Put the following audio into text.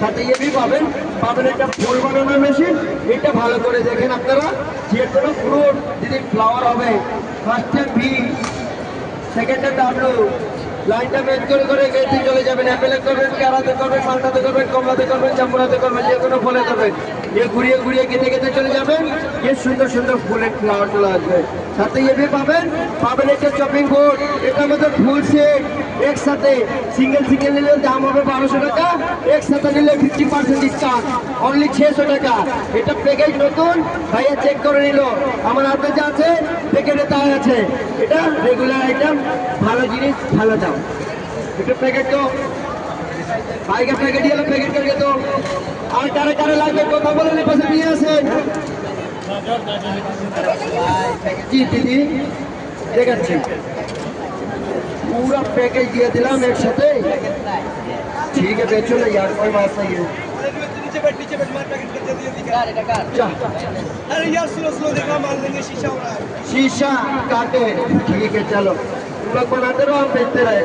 সাথে ये भी পাবেন একটা ফুল বানানোর মেশিন। এটা ভালো করে দেখেন আপনারা, যে কোনো ফ্রুট যদি ফ্লাওয়ার হবে, ফার্স্টে ভি, সেকেন্ডে ডাব্লিউ, লাইনটা মেচ করে গেটে চলে যাবেন। অ্যাপেলে করবেন, ক্যারাতে করবেন, মালটাতে করবেন, কমলাতে করবেন, জাম্বুরাতে করবেন, যে কোনো ফলে করবেন। ये ঘুরিয়ে গেতে চলে যাবেন। ये সুন্দর ফুলের ফ্লাওয়ার চলে আসবে। সাথে ये भी পাবেন একটা চপিং বোর্ড। এটার মধ্যে ফুল সেট একসাথে, সিঙ্গেল নিলে দাম হবে 1200 টাকা, একসাথে নিলে 50% ডিসকাউন্ট, অনলি 600 টাকা। এটা প্যাকেজ নতুন, ভাইয়া চেক করে নিল। আমার হাতে যা আছে প্যাকেটে তাই আছে। এটা রেগুলার আইটেম, ভালো জিনিস, ভালো দাম। এটা প্যাকেট তো ভাইকে প্যাকেট দিলে প্যাকেট করে তো। আর কারে লাগবে কথা বলে পাশে নিয়ে আসেন। জি দিদি দেখাচ্ছি, पूरा पैकेज दिया दिला एक साथ। ठीक है बेचो ना यार, कोई बात नहीं है। नीचे बैठ मार पैकेट कर दे दिया यार। अरे यार स्लो देखा, मार लेंगे शीशा हो रहा है, शीशा काटे। ठीक है चलो, तुम लोग बनाते रहो, हम बेचते रहे।